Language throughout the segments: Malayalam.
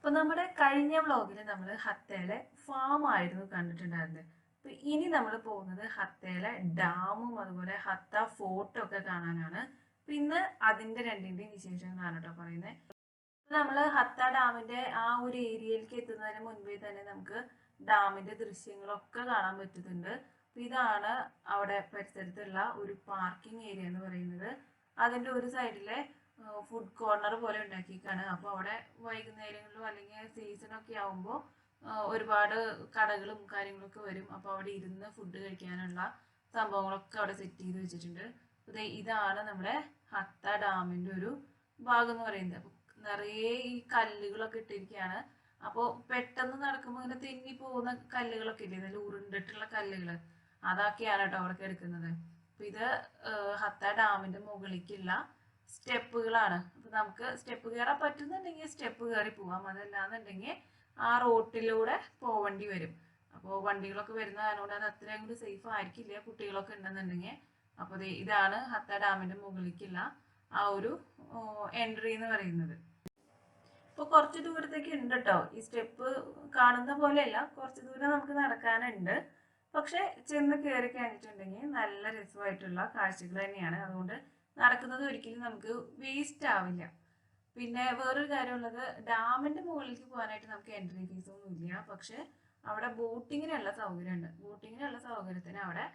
അപ്പോൾ നമ്മുടെ കഴിഞ്ഞ വ്ളോഗിൽ നമ്മൾ ഹത്തയിലെ ഫാം ആയിരുന്നു കണ്ടിട്ടുണ്ടായിരുന്നത്. അപ്പോൾ ഇനി നമ്മൾ പോകുന്നത് ഹത്തയിലെ ഡാമും അതുപോലെ ഹത്ത ഫോർട്ടും ഒക്കെ കാണാനാണ്. അപ്പോൾ ഇന്ന് അതിൻ്റെ രണ്ടിൻ്റെയും വിശേഷങ്ങളാണ് കേട്ടോ പറയുന്നത്. നമ്മൾ ഹത്ത ഡാമിൻ്റെ ആ ഒരു ഏരിയയിലേക്ക് എത്തുന്നതിന് മുൻപേ തന്നെ നമുക്ക് ഡാമിൻ്റെ ദൃശ്യങ്ങളൊക്കെ കാണാൻ പറ്റുന്നുണ്ട്. അപ്പോൾ ഇതാണ് അവിടെ പരിസരത്തുള്ള ഒരു പാർക്കിംഗ് ഏരിയ എന്ന് പറയുന്നത്. അതിൻ്റെ ഒരു സൈഡിലെ ഫുഡ് കോർണർ പോലെ ഉണ്ടാക്കിയേക്കാണ്. അപ്പോൾ അവിടെ വൈകുന്നേരങ്ങളിലും അല്ലെങ്കിൽ സീസണൊക്കെ ആകുമ്പോൾ ഒരുപാട് കടകളും കാര്യങ്ങളൊക്കെ വരും. അപ്പോൾ അവിടെ ഇരുന്ന് ഫുഡ് കഴിക്കാനുള്ള സംഭവങ്ങളൊക്കെ അവിടെ സെറ്റ് ചെയ്ത് വെച്ചിട്ടുണ്ട്. അപ്പോൾ ഇതാണ് നമ്മുടെ ഹത്ത ഡാമിൻ്റെ ഒരു ഭാഗം എന്ന് പറയുന്നത്. അപ്പോൾ നിറയെ ഈ കല്ലുകളൊക്കെ ഇട്ടിരിക്കുകയാണ്. അപ്പോൾ പെട്ടെന്ന് നടക്കുമ്പോൾ ഇങ്ങനെ തെന്നി പോകുന്ന കല്ലുകളൊക്കെ ഇല്ലേ, നല്ല ഉരുണ്ടിട്ടുള്ള കല്ലുകൾ, അതൊക്കെയാണ് കേട്ടോ അവിടെ എടുക്കുന്നത്. അപ്പോൾ ഇത് ഹത്ത ഡാമിൻ്റെ മുകളിലേക്കുള്ള സ്റ്റെപ്പുകളാണ്. അപ്പോൾ നമുക്ക് സ്റ്റെപ്പ് കയറാൻ പറ്റുന്നുണ്ടെങ്കിൽ സ്റ്റെപ്പ് കയറി പോവാം, അതല്ലാന്നുണ്ടെങ്കിൽ ആ റോട്ടിലൂടെ പോവേണ്ടി വരും. അപ്പോൾ വണ്ടികളൊക്കെ വരുന്ന കാരണം അത് അത്രയും കൂടി സേഫ് ആയിരിക്കില്ല കുട്ടികളൊക്കെ ഉണ്ടെന്നുണ്ടെങ്കിൽ. അപ്പോൾ ഇതാണ് ഹത്ത ഡാമിൻ്റെ മുകളിലേക്കുള്ള ആ ഒരു എൻട്രി എന്ന് പറയുന്നത്. ഇപ്പോൾ കുറച്ച് ദൂരത്തേക്ക് ഉണ്ട് കേട്ടോ. ഈ സ്റ്റെപ്പ് കാണുന്ന പോലെയല്ല, കുറച്ച് ദൂരം നമുക്ക് നടക്കാനുണ്ട്. പക്ഷെ ചെന്ന് കയറി കഴിഞ്ഞിട്ടുണ്ടെങ്കിൽ നല്ല രസമായിട്ടുള്ള കാഴ്ചകൾ തന്നെയാണ്. അതുകൊണ്ട് നടക്കുന്നത് ഒരിക്കലും നമുക്ക് വേസ്റ്റ് ആവില്ല. പിന്നെ വേറൊരു കാര്യമുള്ളത്, ഡാമിൻ്റെ മുകളിലേക്ക് പോകാനായിട്ട് നമുക്ക് എൻട്രി ഫീസൊന്നും ഇല്ല. പക്ഷെ അവിടെ ബോട്ടിങ്ങിനുള്ള സൗകര്യമുണ്ട്. ബോട്ടിങ്ങിനുള്ള സൗകര്യത്തിന് അവിടെ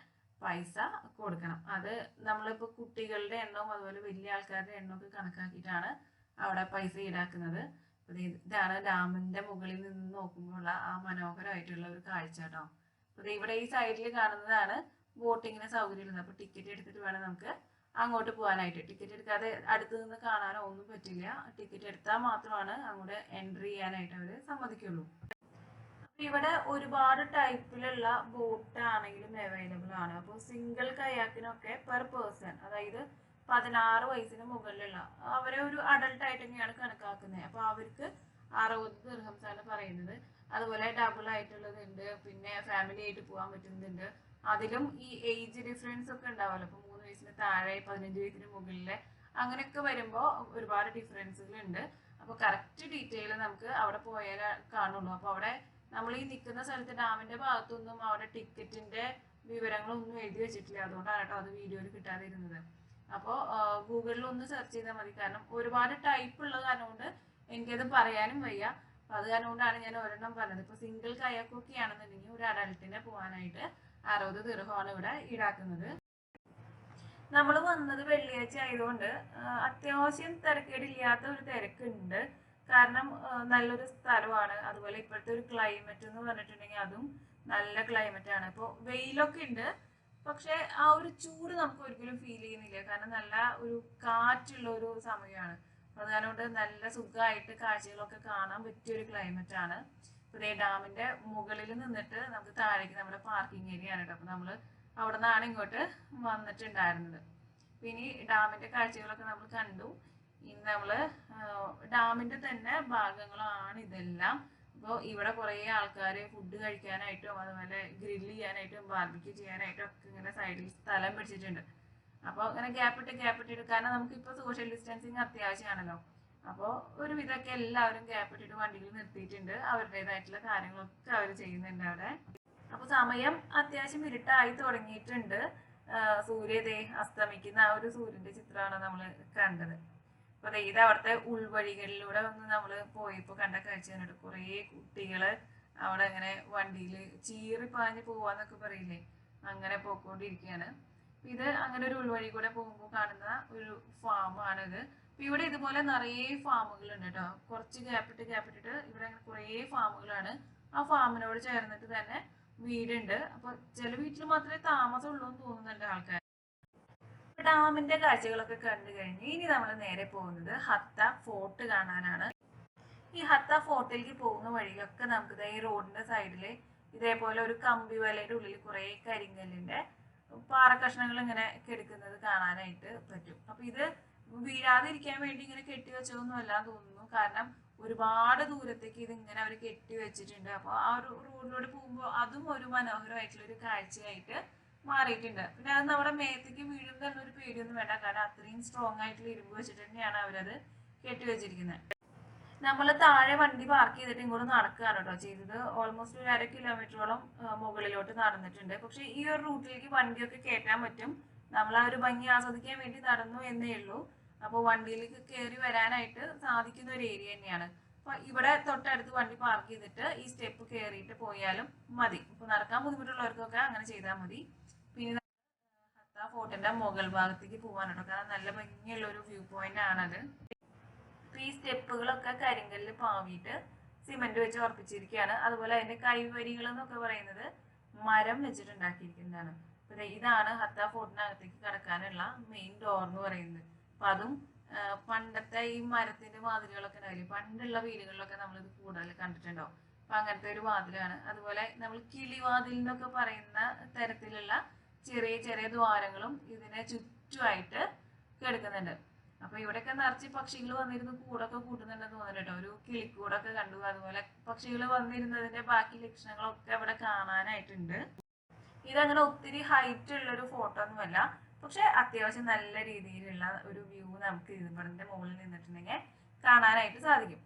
പൈസ കൊടുക്കണം. അത് നമ്മളിപ്പോൾ കുട്ടികളുടെ എണ്ണവും അതുപോലെ വലിയ ആൾക്കാരുടെ എണ്ണമൊക്കെ കണക്കാക്കിയിട്ടാണ് അവിടെ പൈസ ഈടാക്കുന്നത്. അപ്പോൾ ഇതാണ് ഡാമിൻ്റെ മുകളിൽ നിന്ന് നോക്കുമ്പോഴുള്ള ആ മനോഹരമായിട്ടുള്ള ഒരു കാഴ്ച കേട്ടോ. അപ്പോൾ ഇവിടെ ഈ സൈഡിൽ കാണുന്നതാണ് ബോട്ടിങ്ങിന് സൗകര്യമുള്ളത്. അപ്പോൾ ടിക്കറ്റ് എടുത്തിട്ട് വേണം നമുക്ക് അങ്ങോട്ട് പോകാനായിട്ട്. ടിക്കറ്റ് എടുക്കാതെ അടുത്ത് നിന്ന് കാണാനോ ഒന്നും പറ്റില്ല. ടിക്കറ്റ് എടുത്താൽ മാത്രമാണ് അങ്ങോട്ട് എൻട്രി ചെയ്യാനായിട്ട് അവർ സമ്മതിക്കുള്ളൂ. അപ്പോൾ ഇവിടെ ഒരുപാട് ടൈപ്പിലുള്ള ബോട്ട് ആണെങ്കിലും അവൈലബിൾ ആണ്. അപ്പോൾ സിംഗിൾ കയാക്കിനൊക്കെ പെർ പേഴ്സൺ, അതായത് 16 വയസ്സിന് മുകളിലുള്ള അവരെ ഒരു അഡൾട്ട് ആയിട്ട് തന്നെയാണ് കണക്കാക്കുന്നത്. അപ്പോൾ അവർക്ക് 60 ദിർഹംസാണ് പറയുന്നത്. അതുപോലെ ഡബിൾ ആയിട്ടുള്ളതുണ്ട്, പിന്നെ ഫാമിലി ആയിട്ട് പോകാൻ പറ്റുന്നുണ്ട്. അതിലും ഈ ഏജ് ഡിഫറൻസ് ഒക്കെ ഉണ്ടാവുമല്ലോ. അപ്പോൾ 3 വയസ്സിന് താഴെ 15 വയസ്സിന് മുകളിലെ അങ്ങനെയൊക്കെ വരുമ്പോൾ ഒരുപാട് ഡിഫറൻസുകൾ ഉണ്ട്. അപ്പോൾ കറക്റ്റ് ഡീറ്റെയിൽ നമുക്ക് അവിടെ പോയാൽ കാണുള്ളൂ. അപ്പോൾ അവിടെ നമ്മൾ ഈ നിൽക്കുന്ന സ്ഥലത്ത് ഡാമിൻ്റെ ഭാഗത്തൊന്നും അവിടെ ടിക്കറ്റിൻ്റെ വിവരങ്ങളൊന്നും എഴുതി വെച്ചിട്ടില്ല. അതുകൊണ്ടാണ് കേട്ടോ അത് വീഡിയോയിൽ കിട്ടാതിരുന്നത്. അപ്പോൾ ഗൂഗിളിൽ ഒന്ന് സെർച്ച് ചെയ്താൽ മതി. കാരണം ഒരുപാട് ടൈപ്പ് ഉള്ള കാരണം കൊണ്ട് എനിക്കത് പറയാനും വയ്യ. അപ്പം അത് കാരണം കൊണ്ടാണ് ഞാൻ ഒരെണ്ണം പറഞ്ഞത്. ഇപ്പോൾ സിംഗിൾ കയാക്കൊക്കെ ആണെന്നുണ്ടെങ്കിൽ ഒരു അഡൾട്ടിനെ പോകാനായിട്ട് 60 ദിർഹമാണ് ഇവിടെ ഈടാക്കുന്നത്. നമ്മൾ വന്നത് വെള്ളിയാഴ്ച ആയതുകൊണ്ട് അത്യാവശ്യം തിരക്കേടില്ലാത്ത ഒരു തിരക്കുണ്ട്. കാരണം നല്ലൊരു സ്ഥലമാണ്. അതുപോലെ ഇപ്പോഴത്തെ ഒരു ക്ലൈമറ്റ് എന്ന് പറഞ്ഞിട്ടുണ്ടെങ്കിൽ അതും നല്ല ക്ലൈമറ്റ് ആണ്. ഇപ്പോൾ വെയിലൊക്കെ ഉണ്ട്, പക്ഷെ ആ ഒരു ചൂട് നമുക്ക് ഒരിക്കലും ഫീൽ ചെയ്യുന്നില്ല. കാരണം നല്ല ഒരു കാറ്റുള്ള ഒരു സമയമാണ്. അത് കാരണം കൊണ്ട് നല്ല സുഖമായിട്ട് കാഴ്ചകളൊക്കെ കാണാൻ പറ്റിയ ഒരു ക്ലൈമറ്റ് ആണ്. ഇപ്പോൾ ഇതേ ഡാമിൻ്റെ മുകളിൽ നിന്നിട്ട് നമുക്ക് താഴേക്ക് നമ്മുടെ പാർക്കിംഗ് ഏരിയ ആണ് കേട്ടോ. അപ്പോൾ നമ്മൾ അവിടെ നിന്നാണ് ഇങ്ങോട്ട് വന്നിട്ടുണ്ടായിരുന്നത്. പിന്നെ ഈ ഡാമിൻ്റെ കാഴ്ചകളൊക്കെ നമ്മൾ കണ്ടു. ഇനി നമ്മൾ ഡാമിൻ്റെ തന്നെ ഭാഗങ്ങളാണ് ഇതെല്ലാം. അപ്പോൾ ഇവിടെ കുറേ ആൾക്കാർ ഫുഡ് കഴിക്കാനായിട്ടും അതുപോലെ ഗ്രില്ല് ചെയ്യാനായിട്ടും ബാർബിക്യൂ ചെയ്യാനായിട്ടും ഒക്കെ ഇങ്ങനെ സൈഡിൽ സ്ഥലം പിടിച്ചിട്ടുണ്ട്. അപ്പോൾ ഇങ്ങനെ ഗ്യാപ്പിട്ടിട്ട്, കാരണം നമുക്കിപ്പോൾ സോഷ്യൽ ഡിസ്റ്റൻസിങ് അത്യാവശ്യമാണല്ലോ. അപ്പോൾ ഒരുവിധമൊക്കെ എല്ലാവരും ഗ്യാപ്പിട്ടിട്ട് വണ്ടികൾ നിർത്തിയിട്ടുണ്ട്. അവരുടേതായിട്ടുള്ള കാര്യങ്ങളൊക്കെ അവർ ചെയ്യുന്നുണ്ട് അവിടെ. അപ്പോൾ സമയം അത്യാവശ്യം ഇരുട്ടായി തുടങ്ങിയിട്ടുണ്ട്. സൂര്യോദയ അസ്തമിക്കുന്ന ആ ഒരു സൂര്യൻ്റെ ചിത്രമാണ് നമ്മൾ കണ്ടത്. അപ്പോൾ ഇത് അവിടുത്തെ ഉൾവഴികളിലൂടെ വന്ന് നമ്മൾ പോയപ്പോൾ കണ്ട കാഴ്ച കണ്ടിട്ട് കുറേ കുട്ടികൾ അവിടെ ഇങ്ങനെ വണ്ടിയിൽ ചീറിപ്പാഞ്ഞ് പോവാന്നൊക്കെ പറയില്ലേ, അങ്ങനെ പോയിക്കൊണ്ടിരിക്കുകയാണ്. ഇത് അങ്ങനെ ഒരു ഉൾവഴി കൂടെ പോകുമ്പോൾ കാണുന്ന ഒരു ഫാമാണിത്. അപ്പം ഇവിടെ ഇതുപോലെ നിറയെ ഫാമുകളുണ്ട് കേട്ടോ. കുറച്ച് ഗ്യാപ്പിട്ടിട്ട് ഇവിടെ കുറേ ഫാമുകളാണ്. ആ ഫാമിനോട് ചേർന്നിട്ട് തന്നെ വീടുണ്ട്. അപ്പോൾ ചില വീട്ടിൽ മാത്രമേ താമസമുള്ളൂ എന്ന് തോന്നുന്നുണ്ട് ആൾക്കാർ. ഡാമിന്റെ കാഴ്ചകളൊക്കെ കണ്ടു കഴിഞ്ഞ് ഇനി നമ്മൾ നേരെ പോകുന്നത് ഹത്ത ഫോർട്ട് കാണാനാണ്. ഈ ഹത്ത ഫോർട്ടിലേക്ക് പോകുന്ന വഴിയിലൊക്കെ നമുക്ക് ഈ റോഡിന്റെ സൈഡിൽ ഇതേപോലെ ഒരു കമ്പി വലയുടെ ഉള്ളിൽ കുറേ കരിങ്കല്ലിന്റെ പാറക്കഷ്ണങ്ങൾ ഇങ്ങനെ കെടുക്കുന്നത് കാണാനായിട്ട് പറ്റും. അപ്പൊ ഇത് വീഴാതിരിക്കാൻ വേണ്ടി ഇങ്ങനെ കെട്ടി വെച്ചതൊന്നും അല്ലാന്ന് തോന്നുന്നു. കാരണം ഒരുപാട് ദൂരത്തേക്ക് ഇത് ഇങ്ങനെ അവർ കെട്ടി വെച്ചിട്ടുണ്ട്. അപ്പോൾ ആ ഒരു റോഡിലൂടെ പോകുമ്പോൾ അതും ഒരു മനോഹരമായിട്ടുള്ള ഒരു കാഴ്ചയായിട്ട് മാറിയിട്ടുണ്ട്. പിന്നെ അത് നമ്മുടെ മേത്തേക്ക് വീഴും തന്നെ ഒരു പേടിയൊന്നും വേണ്ട. കാരണം അത്രയും സ്ട്രോങ് ആയിട്ടുള്ള ഇരുമ്പ് വെച്ചിട്ട് തന്നെയാണ് അവരത് കെട്ടിവെച്ചിരിക്കുന്നത്. നമ്മൾ താഴെ വണ്ടി പാർക്ക് ചെയ്തിട്ട് ഇങ്ങോട്ട് നടക്കുകയാണ് കേട്ടോ ചെയ്തത്. ഓൾമോസ്റ്റ് ഒരു 1/2 കിലോമീറ്ററോളം മുകളിലോട്ട് നടന്നിട്ടുണ്ട്. പക്ഷെ ഈ ഒരു റൂട്ടിലേക്ക് വണ്ടിയൊക്കെ കയറ്റാൻ പറ്റും. നമ്മൾ ആ ഒരു ഭംഗി ആസ്വദിക്കാൻ വേണ്ടി നടന്നു എന്നേ ഉള്ളൂ. അപ്പോൾ വണ്ടിയിലേക്ക് കയറി വരാനായിട്ട് സാധിക്കുന്ന ഒരു ഏരിയ തന്നെയാണ്. അപ്പൊ ഇവിടെ തൊട്ടടുത്ത് വണ്ടി പാർക്ക് ചെയ്തിട്ട് ഈ സ്റ്റെപ്പ് കയറിയിട്ട് പോയാലും മതി. ഇപ്പൊ നടക്കാൻ ബുദ്ധിമുട്ടുള്ളവർക്കൊക്കെ അങ്ങനെ ചെയ്താൽ മതി. പിന്നെ ഹത്ത ഫോർട്ടിന്റെ മുകൾ ഭാഗത്തേക്ക് പോകാനുണ്ടോ, കാരണം നല്ല ഭംഗിയുള്ള ഒരു വ്യൂ പോയിന്റ് ആണത്. ഈ സ്റ്റെപ്പുകളൊക്കെ കരിങ്കല്ല് പാവിയിട്ട് സിമെന്റ് വെച്ച് ഉറപ്പിച്ചിരിക്കുകയാണ്. അതുപോലെ അതിന്റെ കൈവരികൾ എന്നൊക്കെ പറയുന്നത് മരം വെച്ചിട്ടുണ്ടാക്കിയിരിക്കുന്നതാണ്. അപ്പൊ ഇതാണ് ഹത്ത ഫോർട്ടിനകത്തേക്ക് കടക്കാനുള്ള മെയിൻ ഡോർ എന്ന് പറയുന്നത്. അപ്പൊ അതും പണ്ടത്തെ ഈ മരത്തിന്റെ വാതിലുകളൊക്കെ ഉണ്ടാവില്ലേ, പണ്ടുള്ള വീടുകളിലൊക്കെ നമ്മൾ ഇത് കൂടുതൽ കണ്ടിട്ടുണ്ടാവും. അപ്പൊ അങ്ങനത്തെ ഒരു വാതിലാണ്. അതുപോലെ നമ്മൾ കിളിവാതിൽ എന്നൊക്കെ പറയുന്ന തരത്തിലുള്ള ചെറിയ ചെറിയ ദ്വാരങ്ങളും ഇതിനെ ചുറ്റുമായിട്ട് കിടക്കുന്നുണ്ട്. അപ്പൊ ഇവിടെയൊക്കെ നിറച്ച് പക്ഷികൾ വന്നിരുന്ന് കൂടൊക്കെ കൂട്ടുന്നുണ്ടെന്ന് തോന്നുന്നു കേട്ടോ. ഒരു കിളിക്കൂടൊക്കെ കണ്ടു. അതുപോലെ പക്ഷികൾ വന്നിരുന്നതിന്റെ ബാക്കി ലക്ഷണങ്ങളൊക്കെ ഇവിടെ കാണാനായിട്ടുണ്ട്. ഇതങ്ങനെ ഒത്തിരി ഹൈറ്റ് ഉള്ളൊരു ഫോട്ടോ ഒന്നുമല്ല, പക്ഷെ അത്യാവശ്യം നല്ല രീതിയിലുള്ള ഒരു വ്യൂ നമുക്ക് ഇതിന്റെ മുകളിൽ നിന്നിട്ടുണ്ടെങ്കിൽ കാണാനായിട്ട് സാധിക്കും.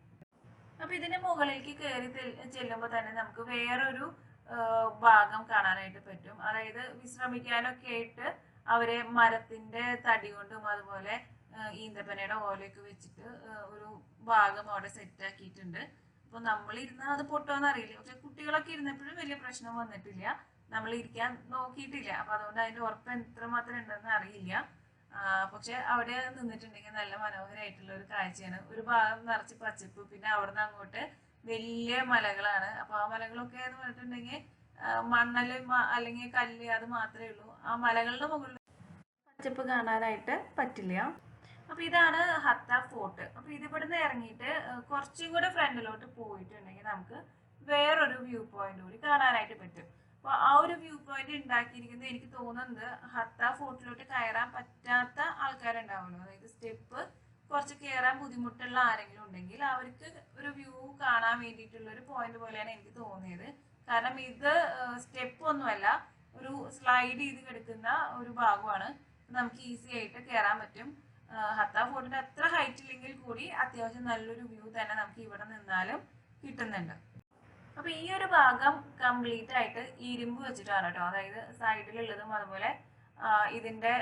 അപ്പൊ ഇതിന്റെ മുകളിലേക്ക് കയറി ചെല്ലുമ്പോൾ തന്നെ നമുക്ക് വേറൊരു ഭാഗം കാണാനായിട്ട് പറ്റും. അതായത് വിശ്രമിക്കാനൊക്കെ ആയിട്ട് അവരെ മരത്തിന്റെ തടി കൊണ്ടും അതുപോലെ ഈന്തപ്പനയുടെ ഓലയൊക്കെ വെച്ചിട്ട് ഒരു ഭാഗം അവിടെ സെറ്റ് ആക്കിയിട്ടുണ്ട്. അപ്പൊ നമ്മളിരുന്ന് അത് പൊട്ടുമെന്ന് അറിയില്ല, പക്ഷെ കുട്ടികളൊക്കെ ഇരുന്നപ്പോഴും വലിയ പ്രശ്നം വന്നിട്ടില്ല. നമ്മൾ ഇരിക്കാൻ നോക്കിയിട്ടില്ല, അപ്പൊ അതുകൊണ്ട് അതിന്റെ ഉറപ്പ് എത്രമാത്രം ഉണ്ടെന്ന് അറിയില്ല. പക്ഷെ അവിടെ നിന്നിട്ടുണ്ടെങ്കിൽ നല്ല മനോഹരമായിട്ടുള്ള ഒരു കാഴ്ചയാണ്. ഒരു ഭാഗം നിറച്ച് പച്ചപ്പ്, പിന്നെ അവിടുന്ന് അങ്ങോട്ട് വലിയ മലകളാണ്. അപ്പൊ ആ മലകളൊക്കെ എന്ന് പറഞ്ഞിട്ടുണ്ടെങ്കിൽ മണ്ണല് അല്ലെങ്കിൽ കല്ല് അത് മാത്രമേ ഉള്ളൂ. ആ മലകളുടെ മുകളിൽ പച്ചപ്പ് കാണാനായിട്ട് പറ്റില്ല. അപ്പൊ ഇതാണ് ഹത്ത ഫോർട്ട്. അപ്പൊ ഇതിവിടുന്ന് ഇറങ്ങിയിട്ട് കുറച്ചും കൂടെ ഫ്രണ്ടിലോട്ട് പോയിട്ടുണ്ടെങ്കിൽ നമുക്ക് വേറൊരു വ്യൂ പോയിന്റ് കൂടി കാണാനായിട്ട് പറ്റും. അപ്പൊ ആ ഒരു വ്യൂ പോയിന്റ് ഉണ്ടാക്കിയിരിക്കുന്നത് എനിക്ക് തോന്നുന്നത് ഹത്ത ഫോർട്ടിലോട്ട് കയറാൻ പറ്റാത്ത ആൾക്കാരുണ്ടാവുമല്ലോ, അതായത് സ്റ്റെപ്പ് കുറച്ച് കയറാൻ ബുദ്ധിമുട്ടുള്ള ആരെങ്കിലും ഉണ്ടെങ്കിൽ അവർക്ക് ഒരു വ്യൂ കാണാൻ വേണ്ടിയിട്ടുള്ള ഒരു പോയിന്റ് പോലെയാണ് എനിക്ക് തോന്നിയത്. കാരണം ഇത് സ്റ്റെപ്പ് ഒന്നുമല്ല, ഒരു സ്ലൈഡ് ചെയ്ത് കിടക്കുന്ന ഒരു ഭാഗമാണ്. നമുക്ക് ഈസി ആയിട്ട് കയറാൻ പറ്റും. ഹത്ത ഫോർട്ടിന്റെ അത്ര ഹൈറ്റ് ഇല്ലെങ്കിൽ കൂടി അത്യാവശ്യം നല്ലൊരു വ്യൂ തന്നെ നമുക്ക് ഇവിടെ നിന്നാലും കിട്ടുന്നുണ്ട്. അപ്പൊ ഈ ഒരു ഭാഗം കംപ്ലീറ്റ് ആയിട്ട് ഇരുമ്പ് വെച്ചിട്ടാണ് കേട്ടോ. അതായത് സൈഡിലുള്ളതും അതുപോലെ ഇതിന്റെ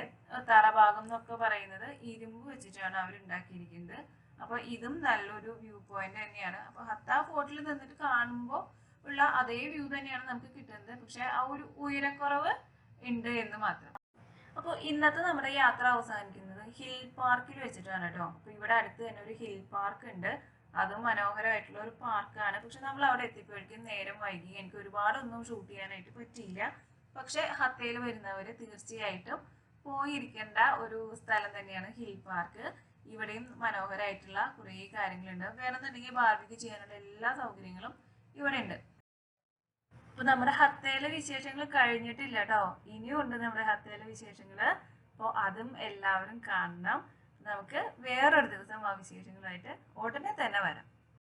തറഭാഗം എന്നൊക്കെ പറയുന്നത് ഇരുമ്പ് വെച്ചിട്ടാണ് അവർ ഉണ്ടാക്കിയിരിക്കുന്നത്. അപ്പൊ ഇതും നല്ലൊരു വ്യൂ പോയിന്റ് തന്നെയാണ്. അപ്പൊ ഹത്ത ഫോർട്ടിൽ നിന്നിട്ട് കാണുമ്പോൾ ഉള്ള അതേ വ്യൂ തന്നെയാണ് നമുക്ക് കിട്ടുന്നത്, പക്ഷെ ആ ഒരു ഉയരക്കുറവ് ഉണ്ട് എന്ന് മാത്രം. അപ്പോൾ ഇന്നത്തെ നമ്മുടെ യാത്ര അവസാനിക്കുന്നത് ഹിൽ പാർക്കിൽ വെച്ചിട്ടാണ് കേട്ടോ. അപ്പൊ ഇവിടെ അടുത്ത് തന്നെ ഒരു ഹിൽ പാർക്ക് ഉണ്ട്. അതും മനോഹരമായിട്ടുള്ള ഒരു പാർക്കാണ്. പക്ഷെ നമ്മൾ അവിടെ എത്തിയപ്പോഴേക്കും നേരം വൈകി, എനിക്ക് ഒരുപാടൊന്നും ഷൂട്ട് ചെയ്യാനായിട്ട് പറ്റിയില്ല. പക്ഷെ ഹത്തയിൽ വരുന്നവര് തീർച്ചയായിട്ടും പോയിരിക്കേണ്ട ഒരു സ്ഥലം തന്നെയാണ് ഹിൽ പാർക്ക്. ഇവിടെയും മനോഹരമായിട്ടുള്ള കുറേ കാര്യങ്ങളുണ്ട്. വേണമെന്നുണ്ടെങ്കിൽ ബാർബിക്യൂ ചെയ്യാനുള്ള എല്ലാ സൗകര്യങ്ങളും ഇവിടെ ഉണ്ട്. അപ്പൊ നമ്മുടെ ഹത്തയിലെ വിശേഷങ്ങൾ കഴിഞ്ഞിട്ടില്ല കേട്ടോ, ഇനിയും ഉണ്ട് നമ്മുടെ ഹത്തയിലെ വിശേഷങ്ങള്. അപ്പോൾ അതും എല്ലാവരും കാണണം. നമുക്ക് വേറൊരു ദിവസം ആ വിശേഷങ്ങളായിട്ട് ഉടനെ തന്നെ വരാം.